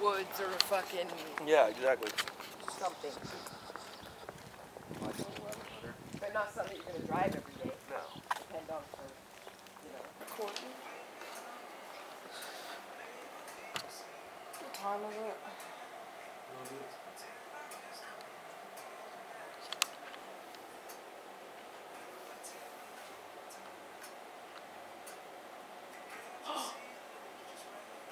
woods or fucking... Yeah, exactly. Something. But not something you're going to drive every day. No. Depend on for, you know, recording. What time is it?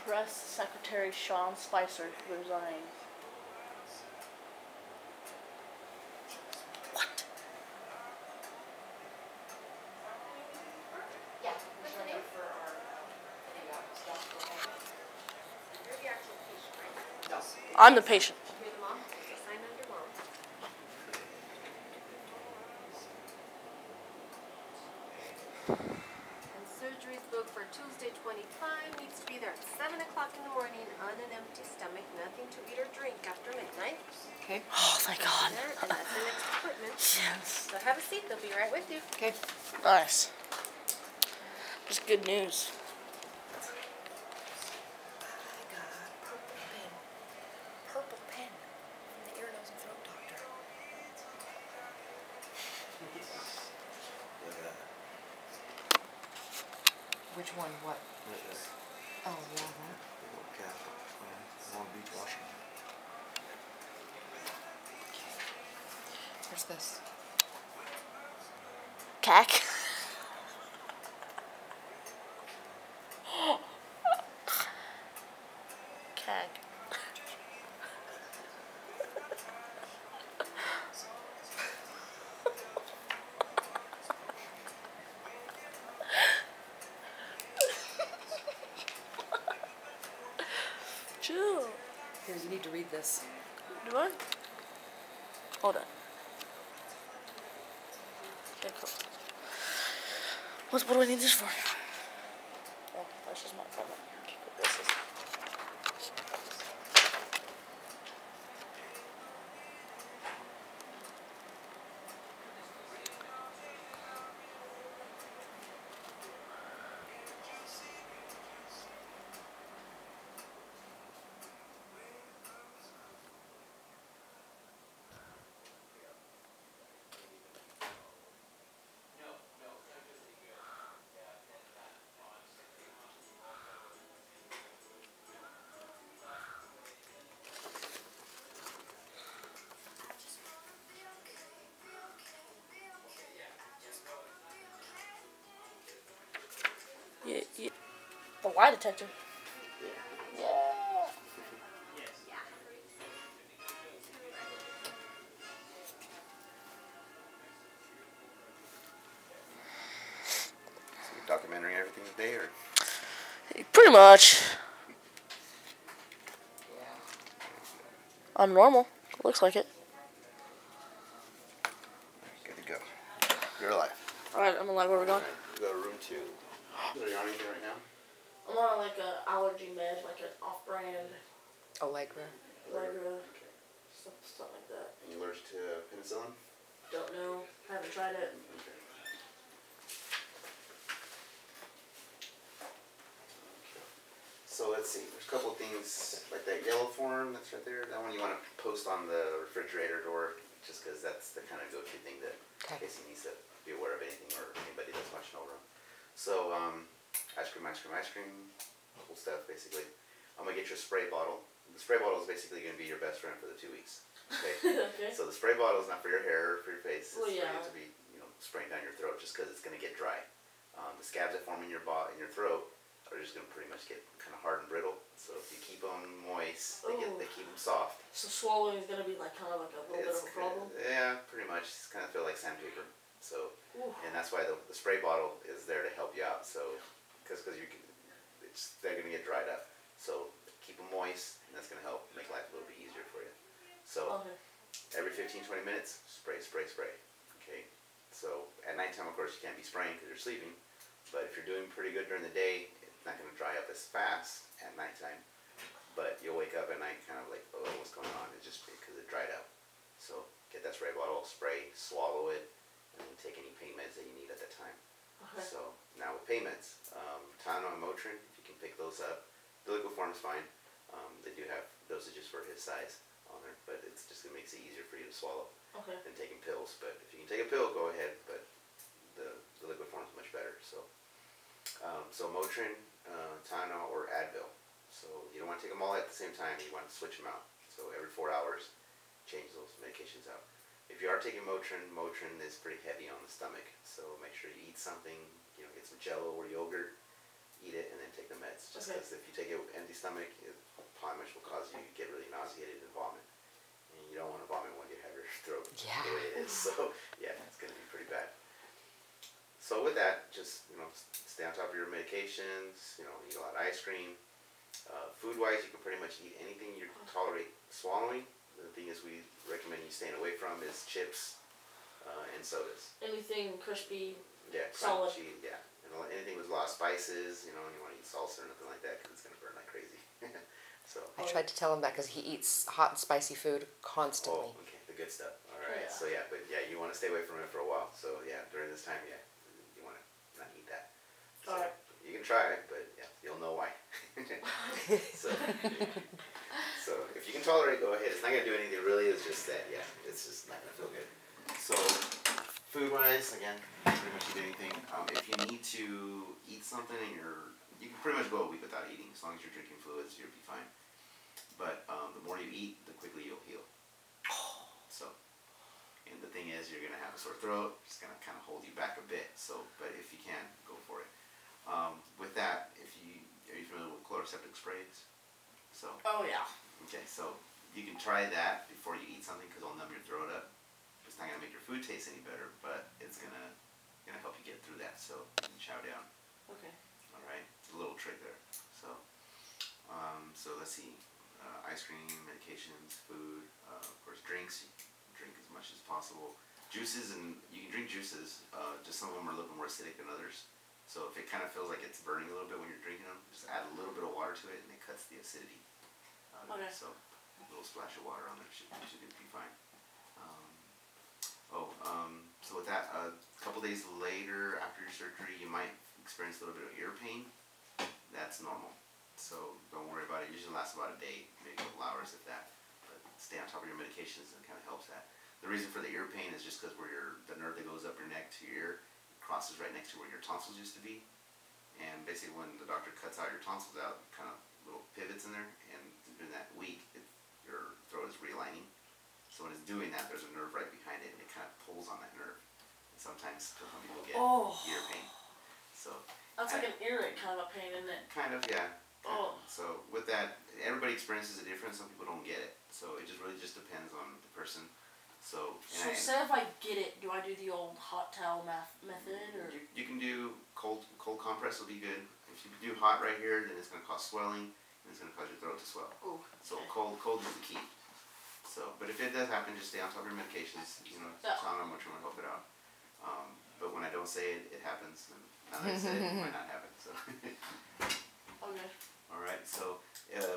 Press Secretary Sean Spicer resigns. What? Yeah, what's the name for our stuff? You're the actual patient, right? No. I'm the patient. You're the mom? So sign under mom. And surgery's booked for Tuesday 25. Needs to be there at 7 o'clock in the morning on an empty stomach. Nothing to eat or drink after midnight. Okay. Oh, thank God. And that's the next appointment. Yes. So have a seat. They'll be right with you. Okay. Nice. Just good news. I got a purple pen. Purple pen. From the ear, nose, and throat doctor. Which one? What? Oh, yeah, that. Long Beach, Washington. Where's this? Cack. Cack. Chill. Here, you need to read this. Do I? Hold on. Okay, cool. What do I need this for? Oh, that's just my problem. Okay, cool. This is... Yeah. The lie detector. Yeah. Documentary everything today, or? Pretty much. I'm normal. Looks like it. Good to go. You're alive. Alright, I'm alive. Where are we going? We go to room 2. What are you on anything right now? I'm on like an allergy med, like an off-brand Allegra. Allegra, stuff like that. Are you allergic to penicillin? Don't know. Haven't tried it. Okay. So let's see. There's a couple of things like that yellow form that's right there. That one you want to post on the refrigerator door, just because that's the kind of go-to thing that in case he needs to be aware of anything or anybody that's watching over him. So ice cream, cool stuff basically. I'm gonna get you a spray bottle. The spray bottle is basically gonna be your best friend for the 2 weeks. Okay. Okay. So the spray bottle is not for your hair or for your face. It's Well, yeah. for you to be, spraying down your throat, just because it's gonna get dry. The scabs that form in your throat are just gonna pretty much get kind of hard and brittle. So if you keep them moist, they keep them soft. So swallowing is gonna be like kind of like a little bit of a problem. Yeah, pretty much. It's kind of feel like sandpaper. So, Ooh. and that's why the spray bottle is there to help you out. So, because they're gonna get dried up. So keep them moist, and that's gonna help make life a little bit easier for you. So every 15-20 minutes, spray. Okay. So at nighttime, of course, you can't be spraying because you're sleeping. But if you're doing pretty good during the day, it's not gonna dry up as fast at nighttime. But you'll wake up at night kind of like, oh, what's going on? It's just because it dried out. So get that spray bottle, spray, swallow it, and then take any pain meds that you need at that time. Okay. So now with pain meds, Tylenol and Motrin, if you can pick those up. The liquid form is fine. They do have dosages for his size on there, but it just makes it easier for you to swallow Okay. than taking pills. But if you can take a pill, go ahead. But the liquid form is much better. So Motrin, Tylenol, or Advil. So you don't want to take them all at the same time. You want to switch them out. So every 4 hours, change those medications out. If you are taking Motrin is pretty heavy on the stomach. So make sure you eat something. You know, get some Jello or yogurt. Eat it and then take the meds. Just because if you take it empty stomach, it pretty much will cause you to get really nauseated and vomit. And you don't want to vomit when you have your throat the way it is. So yeah, it's going to be pretty bad. So with that, just stay on top of your medications. Eat a lot of ice cream. Food-wise, you can pretty much eat anything you can tolerate swallowing. The thing is, we recommend you staying away from is chips and sodas. Anything crispy. Yeah, solid. Crunchy, yeah. And anything with a lot of spices, you want to eat salsa or nothing like that because it's going to burn like crazy. So. I tried to tell him that because he eats hot and spicy food constantly. Oh, okay, the good stuff. All right. Yeah. So you want to stay away from it for a while. So yeah, during this time, you want to not eat that. So, all right. You can try it, but yeah, you'll know why. so if you can tolerate, go ahead. It's not gonna do anything really. It's just that it's just not gonna feel good. So food-wise, again, pretty much eat anything. If you need to eat something and you can pretty much go a week without eating as long as you're drinking fluids, you'll be fine. But the more you eat, the quicker you'll heal. So, and the thing is, you're gonna have a sore throat. It's gonna kind of hold you back a bit. So, but if you can, go for it. With that, are you familiar with chloroseptic sprays? So. Oh yeah. Okay, so you can try that before you eat something because it'll numb your throat up. It's not gonna make your food taste any better, but it's gonna help you get through that. So you can chow down. Okay. All right, it's a little trick there. So, let's see, ice cream, medications, food, of course, drinks. Drink as much as possible. Juices, and you can drink juices. Just some of them are a little more acidic than others. So if it kind of feels like it's burning a little bit when you're drinking them, just add a little bit of water to it, and it cuts the acidity out of it. So a little splash of water on there should be fine. So with that, a couple days later after your surgery, you might experience a little bit of ear pain. That's normal. So don't worry about it. It usually lasts about a day, maybe a couple hours if that. But stay on top of your medications and it kind of helps that. The reason for the ear pain is just because the nerve that goes up your neck to your ear crosses right next to where your tonsils used to be. And basically when the doctor cuts out your tonsils out, kind of little pivots in there, and during that week, your throat is realigning. So when it's doing that, there's a nerve right behind it, and it kind of pulls on that nerve. And sometimes some people get ear pain. So that's like an earache kind of a pain, isn't it? Kind of, yeah. Oh. So with that, everybody experiences it different. Some people don't get it. So it really just depends on the person. So say if I get it, do I do the old hot towel method, or? You can do cold compress will be good. If you do hot right here, then it's going to cause swelling, and it's going to cause your throat to swell. Ooh, so cold is the key. So, but if it does happen, just stay on top of your medications. Tell them what you want to help it out. But when I don't say it, it happens. And now that I said it, it might not happen. So. Okay. All right. So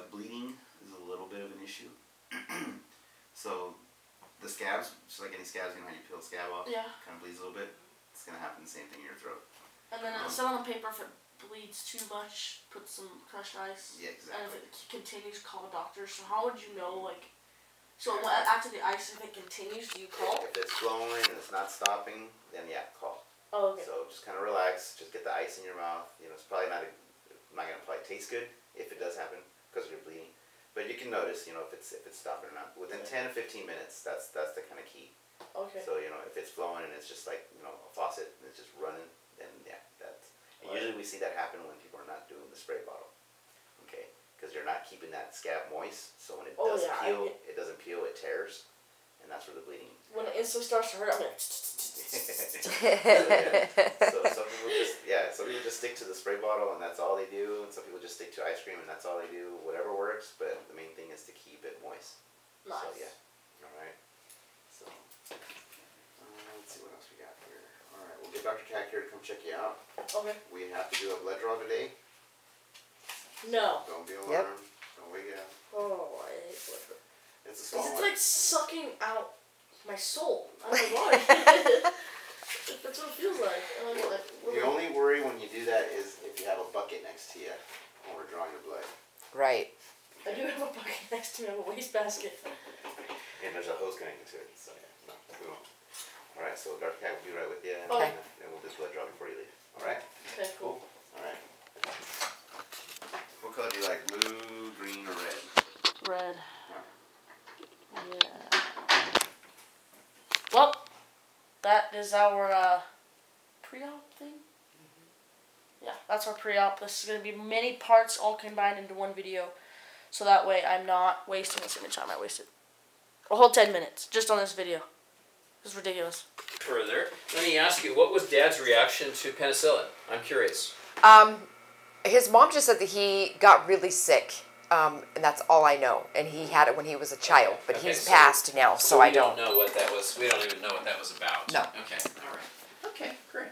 bleeding is a little bit of an issue. So the scabs, just like any scabs, how you peel a scab off, kind of bleeds a little bit. It's gonna happen the same thing in your throat. And then set on the paper if it bleeds too much, put some crushed ice. Yeah, exactly. And if it continues, call a doctor. So how would you know, like? So after the ice, if it continues, do you call? If it's flowing and it's not stopping, then call. Oh, okay. So just kind of relax. Just get the ice in your mouth. It's probably not gonna taste good if it does happen because you're bleeding. But you can notice, if it's stopping or not. Within 10 to 15 minutes, that's the kind of key. Okay. So if it's flowing and it's just like a faucet and it's just running, then that's. And usually we see that happen when people are not doing the spray bottle. Okay. Because you're not keeping that scab moist, so when it does peel, it doesn't peel, it tears, and that's where the bleeding. When it instantly starts to hurt, I'm like. So some people just stick to the spray bottle, and that's all they do, and some people just stick to ice cream, and that's all they do. Whatever works, but the main thing is to keep it moist. Nice. So all right. So let's see what else we got here. All right, we'll get Dr. Cack here to come check you out. Okay. We have to do a blood draw today. No. Don't be alarmed. Don't wake up. Oh, I hate blood draw. It's a small one. It's like sucking out my soul. I don't know why. That's what it feels like. The only worry when you do that is if you have a bucket next to you when we're drawing your blood. Right. I do have a bucket next to me. I have a wastebasket. And there's a hose connected to it, so yeah, no, we won't. Alright, so Dark Cat will be right with you, and Okay. then we'll just blood draw before you leave. Alright? Okay, cool. Alright. What color do you like? Blue, green, or red? Red. Yeah. Well, that is our pre-op thing. Yeah, that's our pre-op. This is going to be many parts all combined into one video. So that way I'm not wasting this image time. I wasted a whole 10 minutes just on this video. It's ridiculous. Further, let me ask you, what was Dad's reaction to penicillin? I'm curious. His mom just said that he got really sick, and that's all I know. And he had it when he was a child, but Okay, he's so- passed now, so I don't. know what that was. We don't even know what that was about. No. Okay. All right. Okay. Great.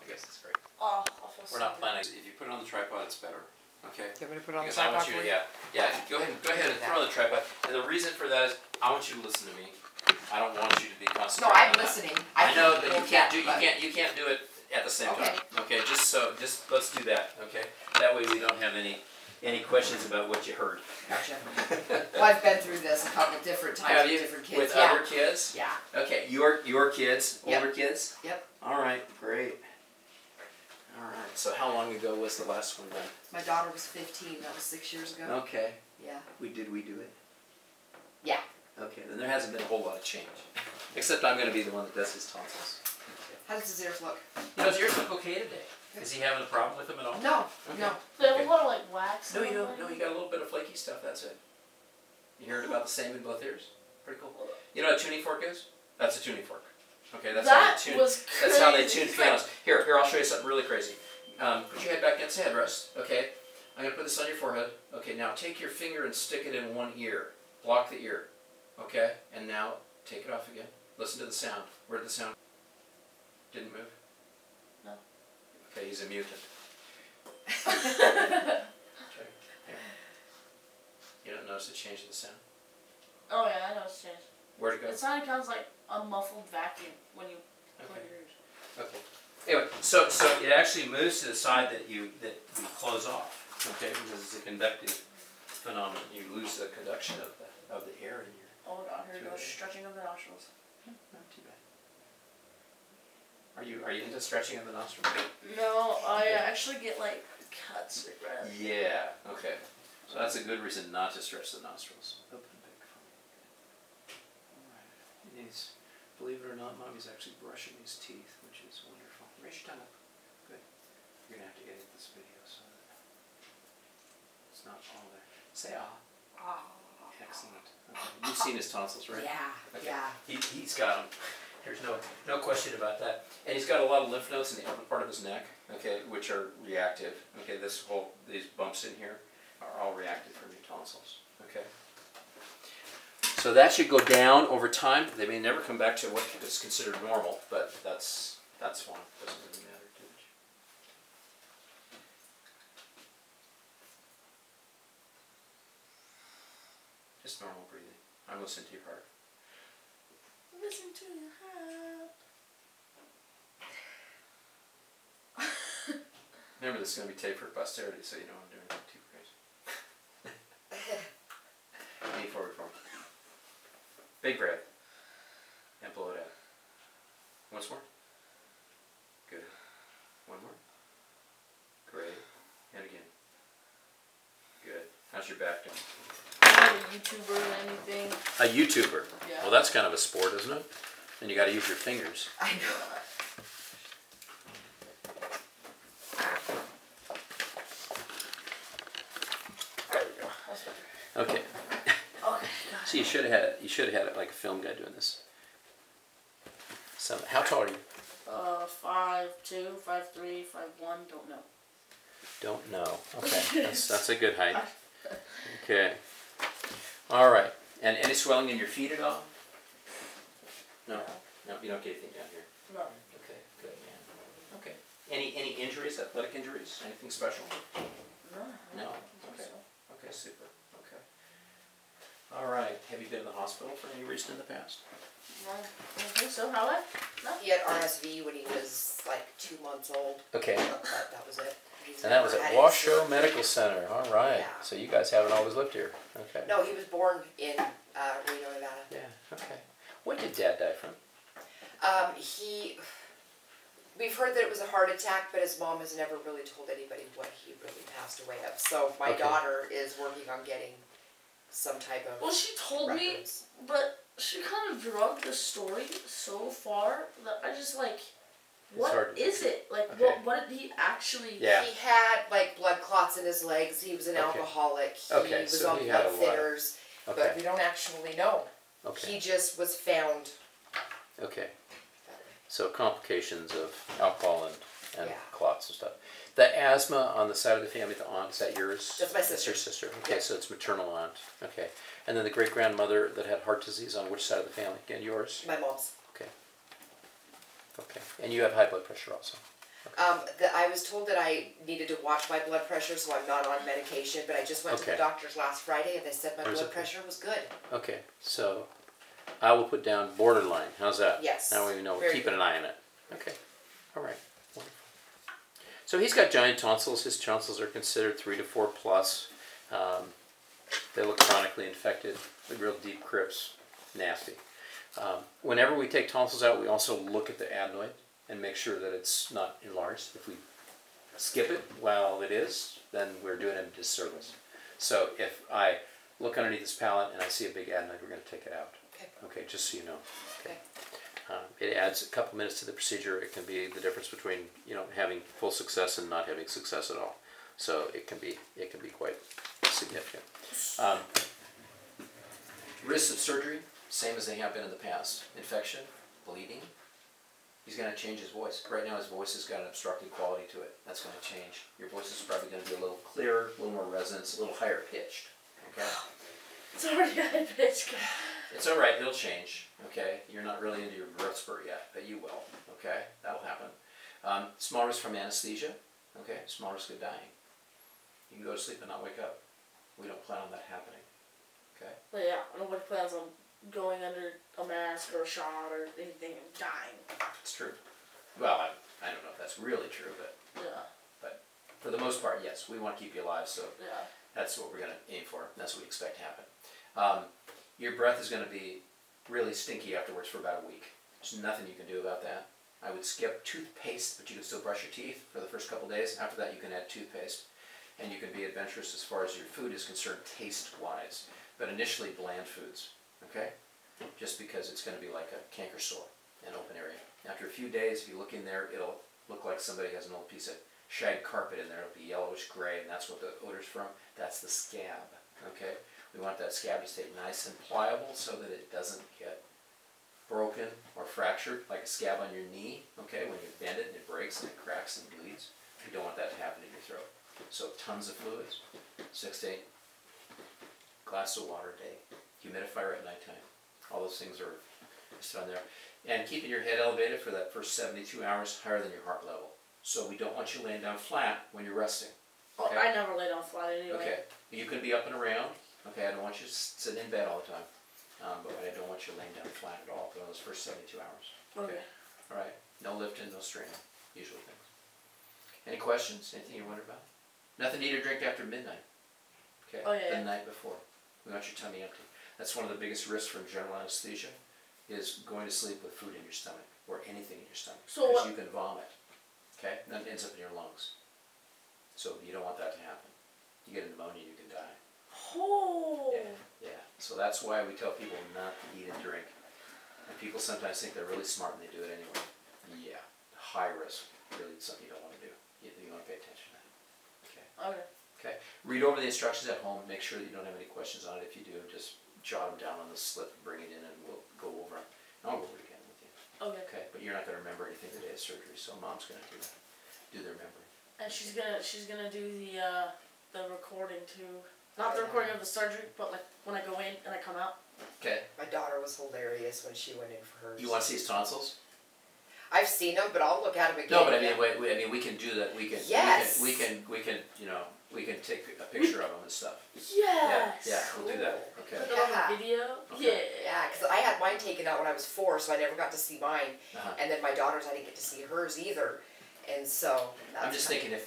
I guess that's great. Oh, I feel We're not planning. If you put it on the tripod, it's better. Okay. You want me to put it on the Because I want tripod you for to, you? yeah. Go ahead and put it on the tripod. And the reason for that is I want you to listen to me. I don't want you to be No, concentrating. I'm on that. listening. I know, but you will can't get, do you can't do it at the same Okay. time. Okay. Just let's do that. Okay. That way we don't have any questions about what you heard. Gotcha. Well, I've been through this a couple different times Have with you different kids. with yeah. other kids? Yeah. Okay. Your kids, Yep. older kids. Yep. All right. Great. All right. So how long ago was the last one then? My daughter was 15. That was 6 years ago. Okay. Yeah. We do it? Yeah. Okay, then there hasn't been a whole lot of change. Except I'm going to be the one that does his tonsils. How does his ears look? You know, his ears look okay today. Is he having a problem with them at all? No. Okay. No. They have a lot of like wax. No, you don't. No, you got a little bit of flaky stuff, that's it. You heard about the same in both ears? Pretty cool. You know what a tuning fork is? That's a tuning fork. Okay, that's That how they tune. was That's how they crazy. tune pianos. Here, I'll show you something really crazy. Put your head back against the headrest, okay? I'm going to put this on your forehead. Okay, now take your finger and stick it in one ear. Block the ear. Okay, and now take it off again. Listen to the sound. Where did the sound? Didn't move? No. Okay, he's a mutant. Okay. Here. You don't notice the change in the sound? Oh yeah, I know it's changed. Where'd it go? It sounded kind of like a muffled vacuum when you plug Okay. your ears. Okay. Anyway, so it actually moves to the side that you close off. Okay, because it's a conductive phenomenon. You lose the conduction of the air in your. Oh my god, here we go, Okay. stretching of the nostrils. Not too bad. Are you into stretching of the nostrils? No, I actually get like cuts right. Yeah. Okay. So that's a good reason not to stretch the nostrils. Open big for me. All right. And he's, believe it or not, Mommy's actually brushing his teeth, which is wonderful. Raise your tongue up. Good. You're gonna have to edit this video so that it's not all there. Say ah. Ah. Excellent. Okay. You've seen his tonsils, right? Yeah. Okay. Yeah. He's got them. There's no question about that. And he's got a lot of lymph nodes in the upper part of his neck, okay, which are reactive. Okay, these bumps in here are all reactive from your tonsils. Okay. So that should go down over time. They may never come back to what is considered normal, but that's fine. Doesn't really matter too much. Just normal breathing. I'm listening to your heart. Listen to your heart. Remember, this is going to be taped for posterity, so you know I'm doing it too crazy. Lean forward for me. Big breath. And blow it out. Once more. Good. One more. Great. And again. Good. How's your back doing? Not a YouTuber or anything. A YouTuber. Yeah. Well, that's kind of a sport, isn't it? And you got to use your fingers. I know. There we go. That's better. Okay. Okay. See, you should have had it like a film guy doing this. So, how tall are you? 5'2", 5'3", 5'1", don't know. Don't know. Okay, that's a good height. Okay. All right. And any swelling in your feet at all? No. No, you don't get anything down here. No. Okay, good man. Okay. Any injuries? Athletic injuries? Anything special? No. No. I don't think Okay. so. Okay, super. Okay. All right. Have you been in the hospital for any reason in the past? No, I don't think so. How? No. He had RSV when he was like 2 months old. Okay. That was it. He He's And that never was at had any Washoe surgery. Medical Center. All right. Yeah. So you guys haven't always lived here. Okay. No, he was born in Reno, Nevada. Yeah. Okay. What did Dad die from? We've heard that it was a heart attack, but his mom has never really told anybody what he really passed away of. So my Okay. daughter is working on getting some type of Well, she told records. me, but she kind of drugged the story so far that I just like, what hard to- is it? Like, Okay. what did he actually? Yeah. He had like blood clots in his legs. He was an Okay. alcoholic. He Okay, was so on he had blood a lot. thinners, but Okay. we don't actually know. Okay. He just was found. Okay. So complications of alcohol and Yeah. clots and stuff. The asthma on the side of the family, the aunt, is that yours? That's my That's sister. your sister. Okay, Yeah. so it's maternal aunt. Okay. And then the great grandmother that had heart disease on which side of the family? Again, yours? My mom's. Okay. Okay. And you have high blood pressure also. I was told that I needed to watch my blood pressure, so I'm not on medication. But I just went to the Okay. doctor's last Friday, and they said my Or is blood it- pressure was good. Okay. So I will put down borderline. How's that? Yes. Now we know we're Very keeping good. an eye on it. Okay. All right. Wonderful. So he's got giant tonsils. His tonsils are considered 3 to 4 plus. They look chronically infected, with real deep crypts, nasty. Whenever we take tonsils out, we also look at the adenoid and make sure that it's not enlarged. If we skip it while it is, then we're doing him a disservice. So if I look underneath this palate and I see a big adenoid, we're going to take it out. Okay. Okay, just so you know. Okay. It adds a couple minutes to the procedure. It can be the difference between having full success and not having success at all. So it can be quite significant. Risks of surgery, same as they have been in the past. Infection, bleeding. He's going to change his voice. Right now his voice has got an obstructed quality to it. That's going to change. Your voice is probably going to be a little clearer, a little more resonance, a little higher pitched. Okay? It's already got a bitch. It's all right, it'll change, okay? You're not really into your growth spurt yet, but you will, okay? That'll happen. Small risk from anesthesia, okay? Small risk of dying. You can go to sleep and not wake up. We don't plan on that happening, okay? But yeah, nobody plans on going under a mask or a shot or anything and dying. It's true. Well, I don't know if that's really true, but Yeah, for the most part, yes. We want to keep you alive, so yeah. that's what we're going to aim for. That's what we expect to happen. Your breath is going to be really stinky afterwards for about a week. There's nothing you can do about that. I would skip toothpaste, but you can still brush your teeth for the first couple days. After that, you can add toothpaste. And you can be adventurous as far as your food is concerned, taste-wise. But initially, bland foods, okay? Just because it's going to be like a canker sore, an open area. After a few days, if you look in there, it'll look like somebody has an old piece of shag carpet in there. It'll be yellowish-gray, and that's what the odor's from. That's the scab, okay? We want that scab to stay nice and pliable so that it doesn't get broken or fractured, like a scab on your knee, okay? When you bend it and it breaks and it cracks and bleeds. You don't want that to happen in your throat. So tons of fluids, 6 to 8 glasses of water a day, humidifier at nighttime. All those things are just on there. And keeping your head elevated for that first 72 hours higher than your heart level. So we don't want you laying down flat when you're resting. Oh, Okay. I never lay down flat anyway. Okay, you can be up and around. Okay, I don't want you sitting in bed all the time. But I don't want you laying down flat at all for those first 72 hours. Okay. All right, no lifting, no straining, usual things. Any questions? Anything you wonder about? Nothing to eat or drink after midnight. Okay, Oh, yeah, the yeah. night before. We want your tummy empty. That's one of the biggest risks from general anesthesia, is going to sleep with food in your stomach or anything in your stomach. So Because what- you can vomit. Okay, and that ends up in your lungs. So you don't want that to happen. You get a pneumonia, you can die. Oh. Yeah. So that's why we tell people not to eat and drink. And people sometimes think they're really smart and they do it anyway. Yeah, high risk. Really something you don't want to do. You want to pay attention to that. Okay. Okay. Okay. Read over the instructions at home. Make sure that you don't have any questions on it. If you do, just jot them down on the slip and bring it in and we'll go over them. I'll go over it again with you. Okay. Okay. But you're not going to remember anything the day of surgery, so mom's going to do the remembering. And she's gonna do the recording too. Not the recording of the surgery, but like when I go in and I come out. Okay. My daughter was hilarious when she went in for hers. You want to see his tonsils? I've seen them, but I'll look at them again. No, but I mean, we can do that. We can. Yes. We can. We can take a picture of them and stuff. Yes. Yeah. We'll do that. Okay. Put it on Yeah. the video. Okay. Yeah, because I had mine taken out when I was 4, so I never got to see mine. Uh-huh. And then my daughter's, I didn't get to see hers either. And so that's I'm just kind thinking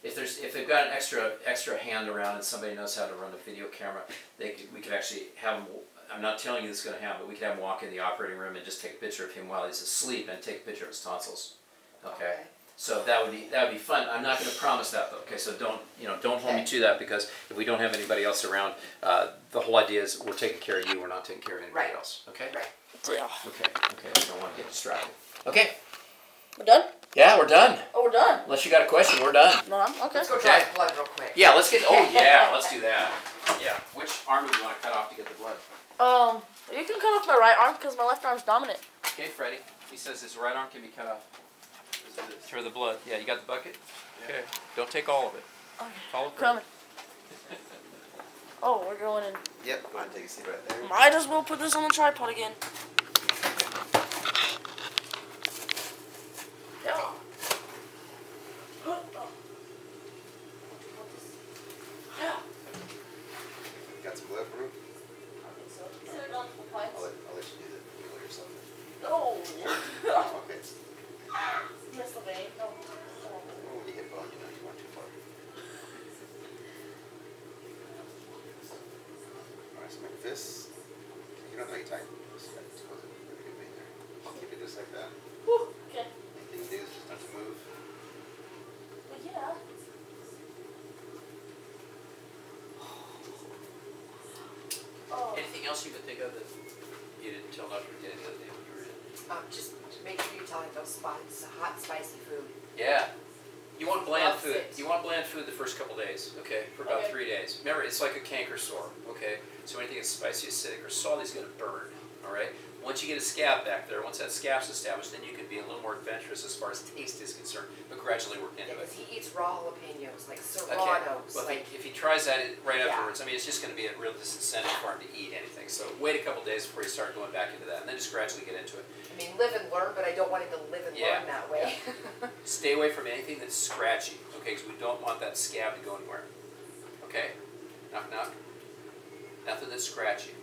if they've got an extra hand around and somebody knows how to run a video camera, we could actually have them. I'm not telling you this is going to happen, but we could have him walk in the operating room and just take a picture of him while he's asleep and take a picture of his tonsils. Okay. So that would be fun. I'm not going to promise that though. Okay, so don't hold me to that, because if we don't have anybody else around, the whole idea is we're taking care of you. We're not taking care of anybody else. Okay. Right. Yeah. Okay. I don't want to get distracted. Okay. We're done? Yeah, we're done. Oh, we're done. Unless you got a question, we're done. No, I'm okay. Let's go try blood real quick. Yeah, let's get. Oh yeah, let's do that. Yeah. Which arm do you want to cut off to get the blood? You can cut off my right arm because my left arm's dominant. Okay, Freddie. He says his right arm can be cut off. For the blood. Yeah, you got the bucket? Yeah. Okay. Don't take all of it. Okay. Follow Coming. Oh, we're going in. Yep, go ahead and take a seat right there. Might as well put this on the tripod again. Yeah. Yeah. Got some blood for him? I think so. I'll let you do the wheel yourself. No. Okay. Missed the vein. No. Oh, you hit bone, you went too far. Alright, so make fists. You don't make it tight. Just got to close it. Really good vein there. I'll keep it just like that. Whew. Okay. Anything you do is just not to move. But yeah. Oh. Anything else you could think of that you didn't tell Dr. Getty the other day when you were in? Just make sure you tell him those hot, spicy food. Yeah. You want bland Loves food. it. You want bland food the first couple days, okay? For about Okay. 3 days. Remember, it's like a canker sore, okay? So anything that's spicy, acidic, or salty is going to burn, all right? Once you get a scab back there, once that scab's established, then you can be a little more adventurous as far as taste is concerned, but gradually work into Because it. he eats raw jalapenos, like Okay. serranos. Well, like, if he tries that right Yeah. afterwards, I mean, it's just going to be a real disincentive for him to eat anything. So wait a couple days before you start going back into that, and then just gradually get into it. I mean, live and learn, but I don't want him to live and Yeah. learn that way. Stay away from anything that's scratchy, okay? Because we don't want that scab to go anywhere. Okay? Knock, knock. Nothing that's scratchy.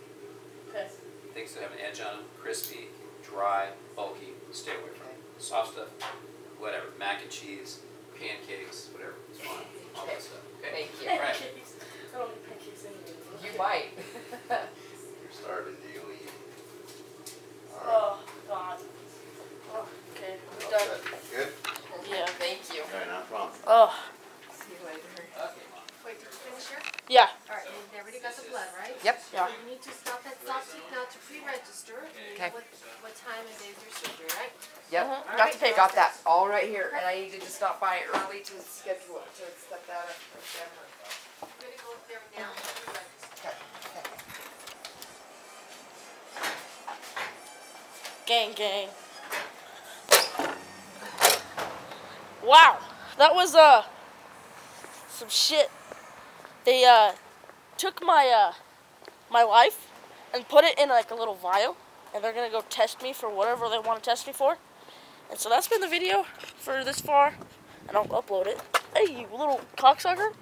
Okay. Things that have an edge on them, crispy, dry, bulky, stay away from. Soft stuff, whatever. Mac and cheese, pancakes, whatever. It's fine. All that stuff. Okay? Thank you. Right. Pancakes. I don't need pancakes anyway. You might. You're starving, do you eat? Alright. Oh, God. Oh, okay. All We're done. set. Good? Yeah. Thank you. Alright, not a problem. Oh, See you later. Okay, Mom. Wait, did you finish here? yeah. Alright, and you already got the blood, right? Yep. Yeah. So you need to stop at Sawtooth now to pre-register. And Okay. what time and day is your surgery, right? Yep. Uh-huh. Got the paper. Got that all right here, and I needed to stop by early to schedule to set that up for December. I'm gonna go there now and pre-register. Gang, gang. Wow, that was some shit. They took my my life and put it in like a little vial, and they're gonna go test me for whatever they want to test me for. And so that's been the video for this far, and I'll upload it. Hey, you little cocksucker!